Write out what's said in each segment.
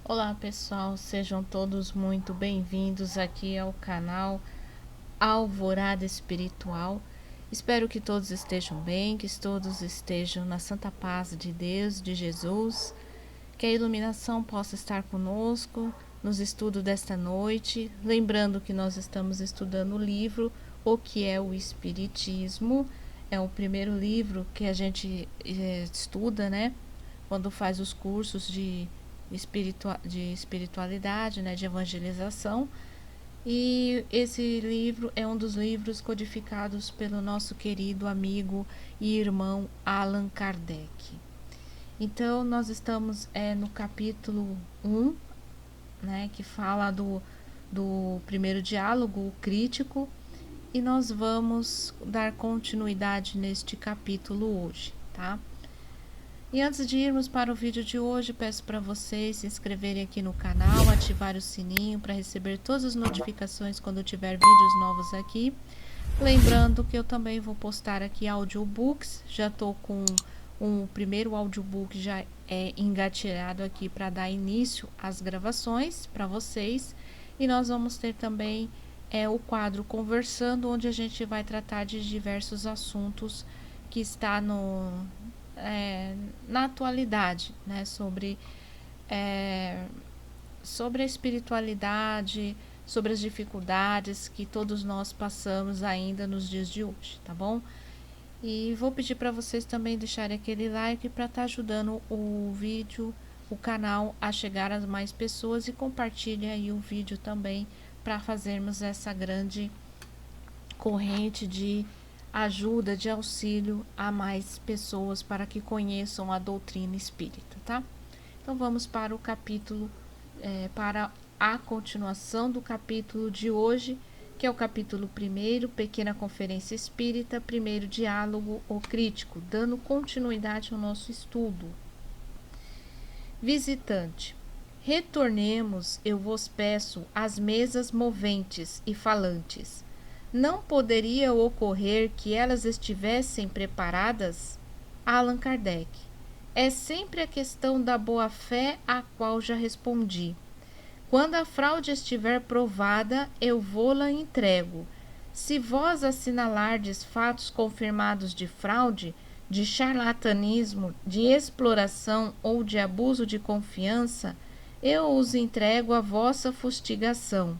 Olá pessoal, sejam todos muito bem-vindos aqui ao canal Alvorada Espiritual. Espero que todos estejam bem, que todos estejam na santa paz de Deus, de Jesus, que a iluminação possa estar conosco nos estudos desta noite. Lembrando que nós estamos estudando o livro O que é o Espiritismo. É o primeiro livro que a gente estuda, né? Quando faz os cursos de espiritualidade, né, de evangelização. E esse livro é um dos livros codificados pelo nosso querido amigo e irmão Allan Kardec. Então, nós estamos no capítulo 1, né, que fala do primeiro diálogo, o crítico, e nós vamos dar continuidade neste capítulo hoje, tá? E antes de irmos para o vídeo de hoje, peço para vocês se inscreverem aqui no canal, ativar o sininho para receber todas as notificações quando tiver vídeos novos aqui. Lembrando que eu também vou postar aqui audiobooks, já estou com o primeiro audiobook já engatilhado aqui para dar início às gravações para vocês. E nós vamos ter também o quadro Conversando, onde a gente vai tratar de diversos assuntos que está na atualidade, né, sobre a espiritualidade, sobre as dificuldades que todos nós passamos ainda nos dias de hoje, tá bom? E vou pedir para vocês também deixarem aquele like para estar ajudando o vídeo, o canal a chegar a mais pessoas, e compartilhem aí o vídeo também para fazermos essa grande corrente de ajuda, de auxílio a mais pessoas para que conheçam a doutrina espírita, tá? Então vamos para o capítulo, para a continuação do capítulo de hoje, que é o capítulo 1, Pequena Conferência Espírita, primeiro diálogo, o crítico, dando continuidade ao nosso estudo. Visitante, retornemos, eu vos peço, às mesas moventes e falantes. Não poderia ocorrer que elas estivessem preparadas? Allan Kardec. É sempre a questão da boa-fé a qual já respondi. Quando a fraude estiver provada, eu vô-la entrego. Se vós assinalardes fatos confirmados de fraude, de charlatanismo, de exploração ou de abuso de confiança, eu os entrego à vossa fustigação,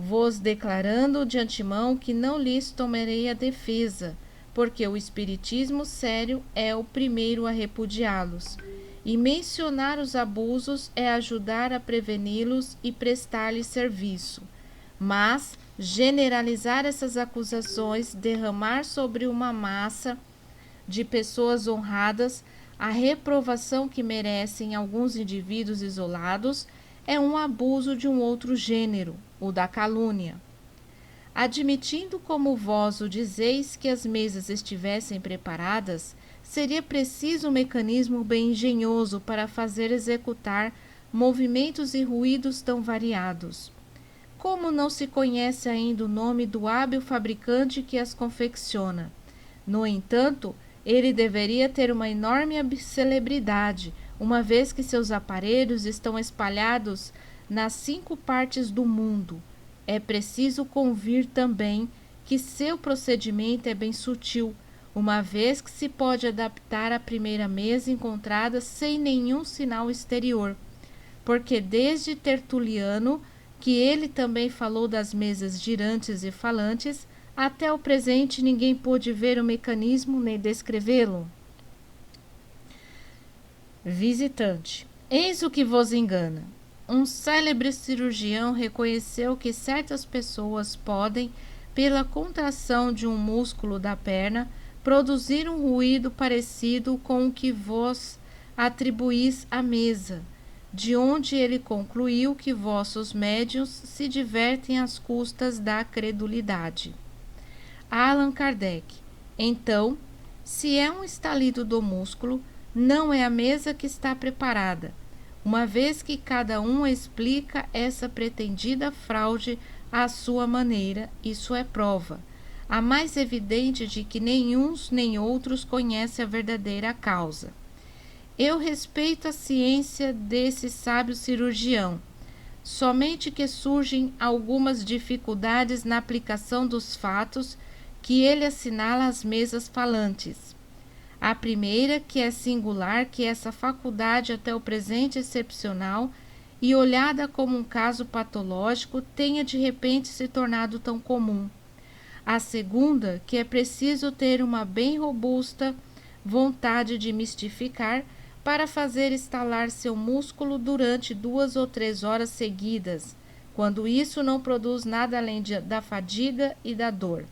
vos declarando de antemão que não lhes tomarei a defesa, porque o espiritismo sério é o primeiro a repudiá-los, e mencionar os abusos é ajudar a preveni-los e prestar-lhes serviço. Mas generalizar essas acusações, derramar sobre uma massa de pessoas honradas a reprovação que merecem alguns indivíduos isolados, é um abuso de um outro gênero, o da calúnia. Admitindo como vós o dizeis que as mesas estivessem preparadas, seria preciso um mecanismo bem engenhoso para fazer executar movimentos e ruídos tão variados. Como não se conhece ainda o nome do hábil fabricante que as confecciona? No entanto, ele deveria ter uma enorme celebridade, uma vez que seus aparelhos estão espalhados nas 5 partes do mundo. É preciso convir também que seu procedimento é bem sutil, uma vez que se pode adaptar à primeira mesa encontrada sem nenhum sinal exterior, porque desde Tertuliano, que ele também falou das mesas girantes e falantes, até o presente ninguém pôde ver o mecanismo nem descrevê-lo. Visitante, eis o que vos engana. Um célebre cirurgião reconheceu que certas pessoas podem, pela contração de um músculo da perna, produzir um ruído parecido com o que vos atribuís à mesa, de onde ele concluiu que vossos médiuns se divertem às custas da credulidade. Allan Kardec. Então, se é um estalido do músculo, não é a mesa que está preparada, uma vez que cada um explica essa pretendida fraude à sua maneira, isso é prova, a mais evidente de que nem uns nem outros conhecem a verdadeira causa. Eu respeito a ciência desse sábio cirurgião, somente que surgem algumas dificuldades na aplicação dos fatos que ele assinala às mesas falantes. A primeira, que é singular, que essa faculdade até o presente excepcional e olhada como um caso patológico tenha de repente se tornado tão comum. A segunda, que é preciso ter uma bem robusta vontade de mistificar para fazer estalar seu músculo durante 2 ou 3 horas seguidas, quando isso não produz nada além da fadiga e da dor.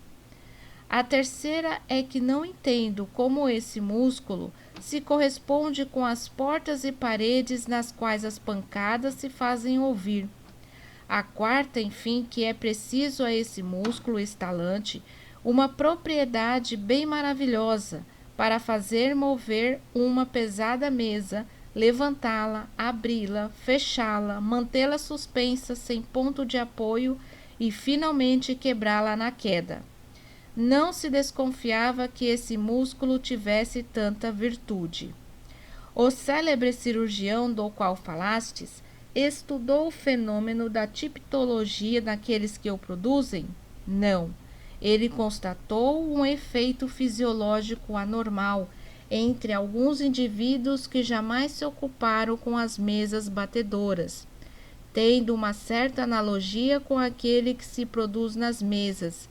A terceira é que não entendo como esse músculo se corresponde com as portas e paredes nas quais as pancadas se fazem ouvir. A quarta, enfim, que é preciso a esse músculo estalante uma propriedade bem maravilhosa para fazer mover uma pesada mesa, levantá-la, abri-la, fechá-la, mantê-la suspensa sem ponto de apoio e finalmente quebrá-la na queda. Não se desconfiava que esse músculo tivesse tanta virtude. O célebre cirurgião do qual falastes estudou o fenômeno da tipologia daqueles que o produzem? Não. Ele constatou um efeito fisiológico anormal entre alguns indivíduos que jamais se ocuparam com as mesas batedoras, tendo uma certa analogia com aquele que se produz nas mesas,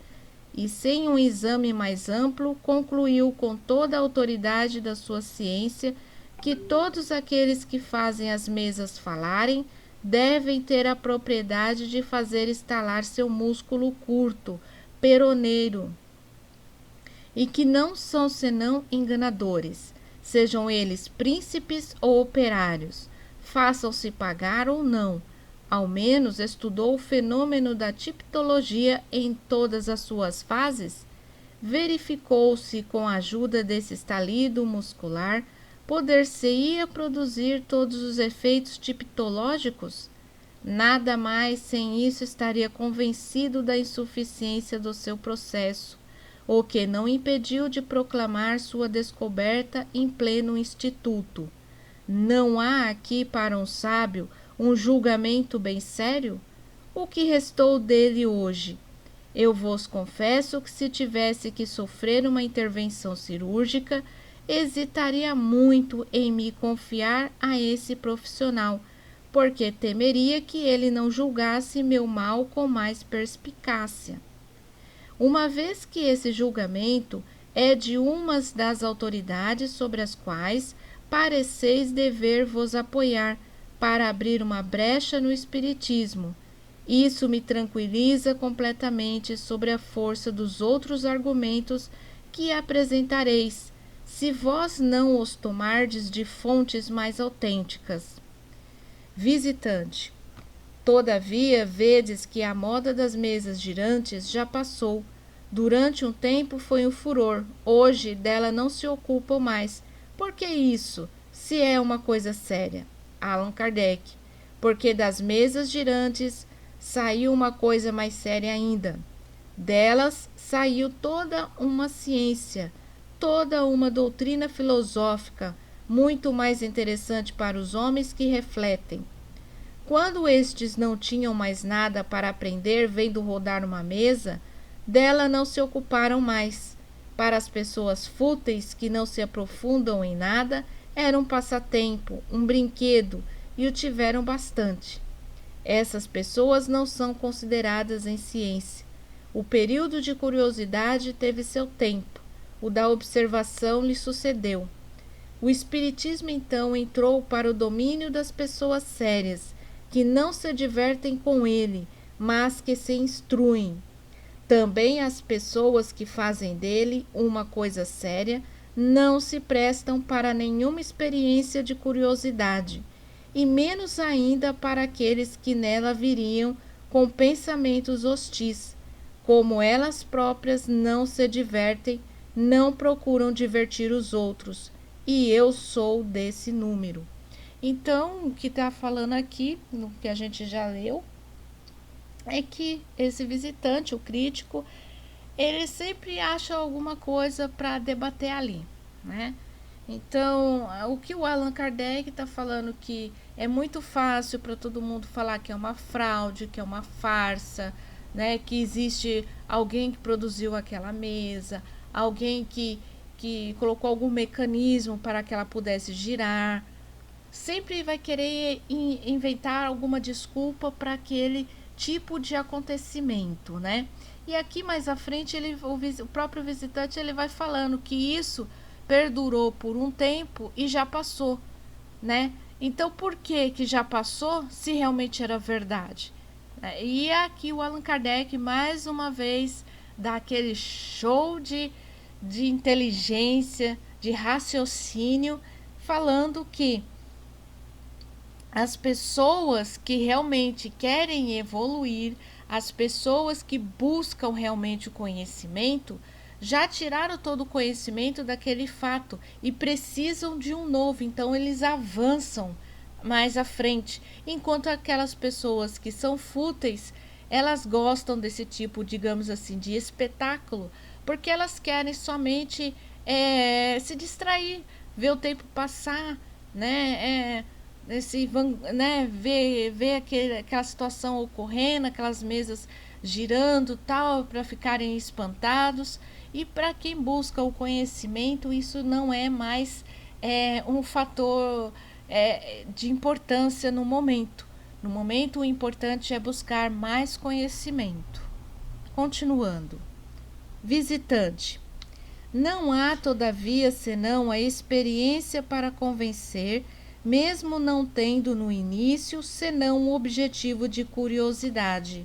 e sem um exame mais amplo, concluiu com toda a autoridade da sua ciência que todos aqueles que fazem as mesas falarem devem ter a propriedade de fazer estalar seu músculo curto, peroneiro, e que não são senão enganadores, sejam eles príncipes ou operários, façam-se pagar ou não. Ao menos estudou o fenômeno da tipologia em todas as suas fases? Verificou-se com a ajuda desse estalido muscular poder-se-ia produzir todos os efeitos tipológicos? Nada mais sem isso estaria convencido da insuficiência do seu processo, o que não impediu de proclamar sua descoberta em pleno instituto. Não há aqui para um sábio um julgamento bem sério? O que restou dele hoje? Eu vos confesso que se tivesse que sofrer uma intervenção cirúrgica, hesitaria muito em me confiar a esse profissional, porque temeria que ele não julgasse meu mal com mais perspicácia. Uma vez que esse julgamento é de umas das autoridades sobre as quais pareceis dever vos apoiar, para abrir uma brecha no espiritismo. Isso me tranquiliza completamente sobre a força dos outros argumentos que apresentareis, se vós não os tomardes de fontes mais autênticas. Visitante. Todavia, vedes que a moda das mesas girantes já passou. Durante um tempo foi um furor, hoje dela não se ocupam mais. Por que isso, se é uma coisa séria? Allan Kardec. Porque das mesas girantes saiu uma coisa mais séria ainda. Delas saiu toda uma ciência, toda uma doutrina filosófica, muito mais interessante para os homens que refletem. Quando estes não tinham mais nada para aprender vendo rodar uma mesa, dela não se ocuparam mais. Para as pessoas fúteis que não se aprofundam em nada, era um passatempo, um brinquedo, e o tiveram bastante. Essas pessoas não são consideradas em ciência. O período de curiosidade teve seu tempo, o da observação lhe sucedeu. O espiritismo então entrou para o domínio das pessoas sérias, que não se divertem com ele, mas que se instruem. Também as pessoas que fazem dele uma coisa séria não se prestam para nenhuma experiência de curiosidade, e menos ainda para aqueles que nela viriam com pensamentos hostis. Como elas próprias não se divertem, não procuram divertir os outros, e eu sou desse número. Então, o que está falando aqui, no que a gente já leu, é que esse visitante, o crítico, ele sempre acha alguma coisa para debater ali, né? Então, o que o Allan Kardec está falando que é muito fácil para todo mundo falar que é uma fraude, que é uma farsa, né? Que existe alguém que produziu aquela mesa, alguém que colocou algum mecanismo para que ela pudesse girar. Sempre vai querer inventar alguma desculpa para aquele tipo de acontecimento, né? E aqui mais à frente o próprio visitante ele vai falando que isso perdurou por um tempo e já passou, né? Então por que já passou se realmente era verdade? E aqui o Allan Kardec mais uma vez dá aquele show de inteligência, de raciocínio, falando que as pessoas que realmente querem evoluir, as pessoas que buscam realmente o conhecimento, já tiraram todo o conhecimento daquele fato e precisam de um novo, então eles avançam mais à frente, enquanto aquelas pessoas que são fúteis, elas gostam desse tipo, digamos assim, de espetáculo, porque elas querem somente se distrair, ver o tempo passar, né? Né, ver aquela situação ocorrendo, aquelas mesas girando tal, para ficarem espantados. E para quem busca o conhecimento, isso não é mais um fator de importância no momento. No momento, o importante é buscar mais conhecimento. Continuando. Visitante. Não há, todavia, senão a experiência para convencer, mesmo não tendo no início senão um objetivo de curiosidade.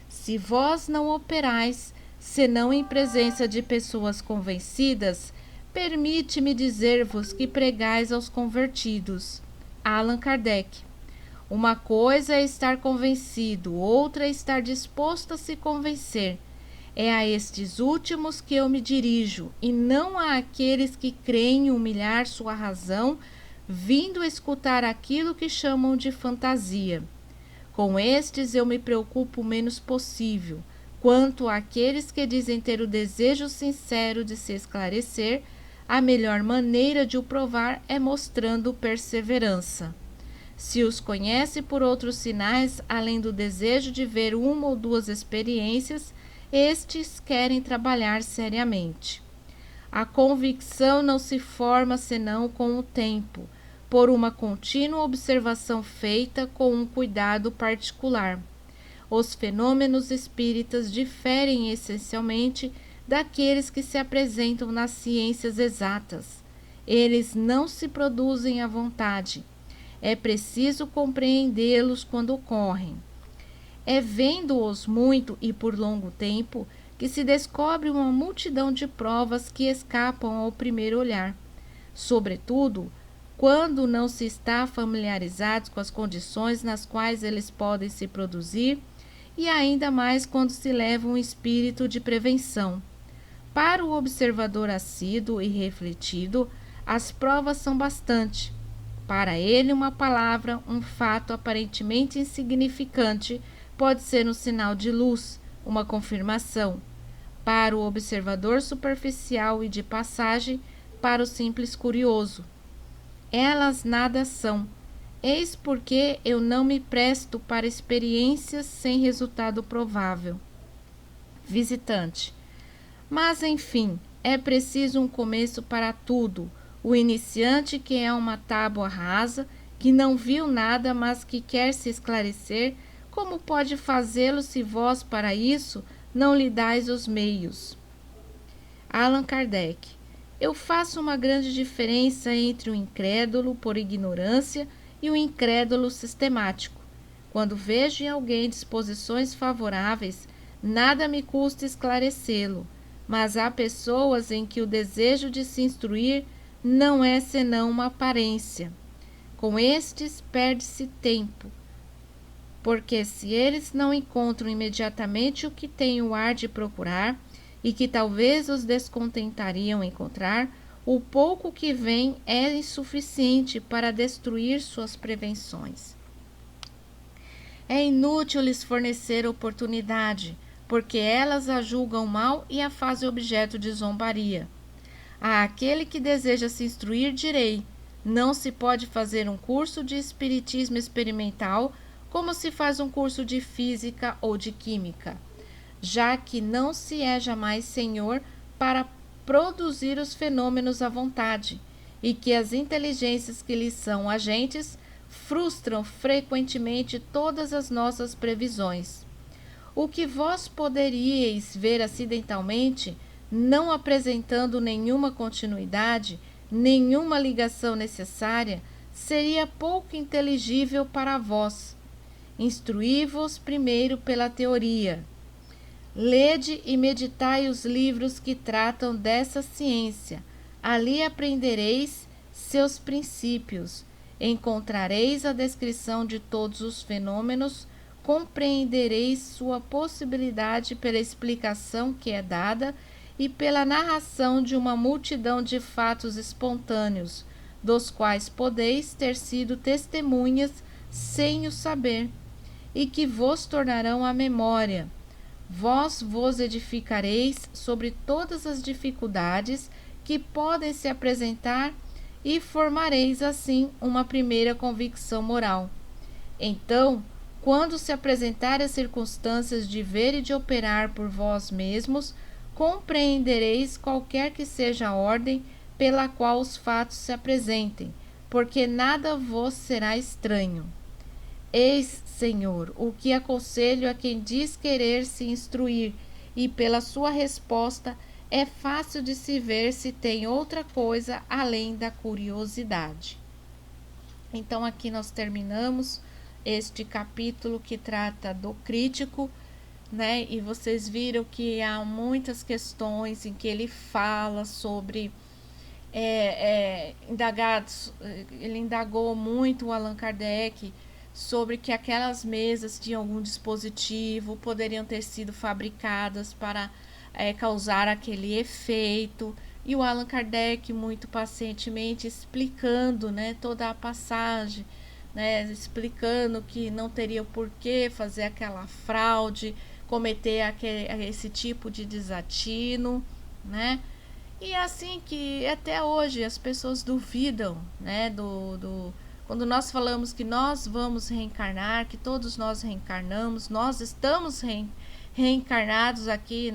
Se vós não operais, senão em presença de pessoas convencidas, permite-me dizer-vos que pregais aos convertidos. Allan Kardec. Uma coisa é estar convencido, outra é estar disposto a se convencer. É a estes últimos que eu me dirijo, e não a aqueles que creem humilhar sua razão, vindo escutar aquilo que chamam de fantasia. Com estes eu me preocupo o menos possível. Quanto àqueles que dizem ter o desejo sincero de se esclarecer, a melhor maneira de o provar é mostrando perseverança. Se os conhece por outros sinais, além do desejo de ver uma ou duas experiências, estes querem trabalhar seriamente. A convicção não se forma senão com o tempo, por uma contínua observação feita com um cuidado particular. Os fenômenos espíritas diferem essencialmente daqueles que se apresentam nas ciências exatas. Eles não se produzem à vontade. É preciso compreendê-los quando ocorrem. É vendo-os muito e por longo tempo que se descobre uma multidão de provas que escapam ao primeiro olhar. Sobretudo, quando não se está familiarizado com as condições nas quais eles podem se produzir, e ainda mais quando se leva um espírito de prevenção. Para o observador assíduo e refletido, as provas são bastante. Para ele, uma palavra, um fato aparentemente insignificante, pode ser um sinal de luz, uma confirmação. Para o observador superficial e de passagem, para o simples curioso. Elas nada são. Eis porque eu não me presto para experiências sem resultado provável. Visitante. Mas, enfim, é preciso um começo para tudo. O iniciante que é uma tábua rasa, que não viu nada, mas que quer se esclarecer, como pode fazê-lo se vós, para isso, não lhe dais os meios? Allan Kardec. Eu faço uma grande diferença entre o incrédulo por ignorância e o incrédulo sistemático. Quando vejo em alguém disposições favoráveis, nada me custa esclarecê-lo, mas há pessoas em que o desejo de se instruir não é senão uma aparência. Com estes perde-se tempo, porque se eles não encontram imediatamente o que têm o ar de procurar, e que talvez os descontentariam encontrar, o pouco que vem é insuficiente para destruir suas prevenções. É inútil lhes fornecer oportunidade, porque elas a julgam mal e a fazem objeto de zombaria. Àquele que deseja se instruir, direi: não se pode fazer um curso de espiritismo experimental como se faz um curso de física ou de química, já que não se é jamais senhor para produzir os fenômenos à vontade, e que as inteligências que lhes são agentes frustram frequentemente todas as nossas previsões. O que vós poderíeis ver acidentalmente, não apresentando nenhuma continuidade, nenhuma ligação necessária, seria pouco inteligível para vós. Instruí-vos primeiro pela teoria. Lede e meditai os livros que tratam dessa ciência. Ali aprendereis seus princípios. Encontrareis a descrição de todos os fenômenos, compreendereis sua possibilidade pela explicação que é dada e pela narração de uma multidão de fatos espontâneos, dos quais podeis ter sido testemunhas sem o saber, e que vos tornarão a memória. Vós vos edificareis sobre todas as dificuldades que podem se apresentar e formareis assim uma primeira convicção moral. Então, quando se apresentarem as circunstâncias de ver e de operar por vós mesmos, compreendereis qualquer que seja a ordem pela qual os fatos se apresentem, porque nada vos será estranho. Eis, Senhor, o que aconselho a quem diz querer se instruir, e pela sua resposta é fácil de se ver se tem outra coisa além da curiosidade. Então aqui nós terminamos este capítulo que trata do crítico, né? E vocês viram que há muitas questões em que ele fala sobre ele indagou muito o Allan Kardec sobre que aquelas mesas tinham algum dispositivo, poderiam ter sido fabricadas para causar aquele efeito, e o Allan Kardec muito pacientemente explicando, né, toda a passagem, né, explicando que não teria por que fazer aquela fraude, cometer esse tipo de desatino, né? E assim que até hoje as pessoas duvidam, né, quando nós falamos que nós vamos reencarnar, que todos nós reencarnamos, nós estamos reencarnados aqui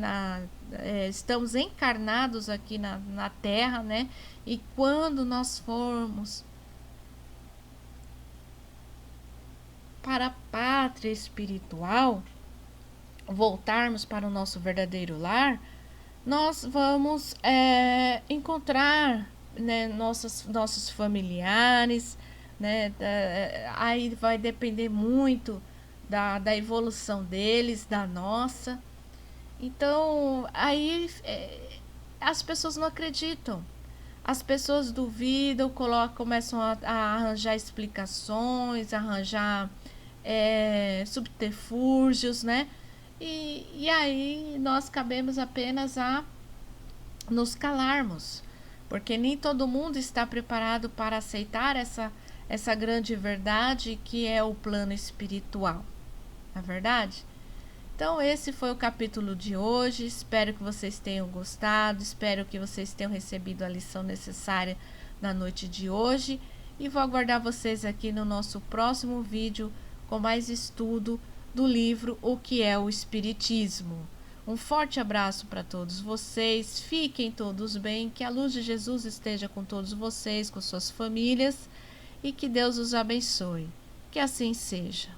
estamos encarnados aqui na Terra, né? E quando nós formos para a pátria espiritual, voltarmos para o nosso verdadeiro lar, nós vamos encontrar, né, nossos familiares, né? Aí vai depender muito da evolução deles, da nossa. Então, aí as pessoas não acreditam. As pessoas duvidam, começam a arranjar explicações, arranjar subterfúgios, né? E aí nós cabemos apenas a nos calarmos, porque nem todo mundo está preparado para aceitar essa grande verdade que é o plano espiritual, não é verdade? Então esse foi o capítulo de hoje, espero que vocês tenham gostado, espero que vocês tenham recebido a lição necessária na noite de hoje, e vou aguardar vocês aqui no nosso próximo vídeo com mais estudo do livro O que é o Espiritismo. Um forte abraço para todos vocês, fiquem todos bem, que a luz de Jesus esteja com todos vocês, com suas famílias, e que Deus os abençoe. Que assim seja.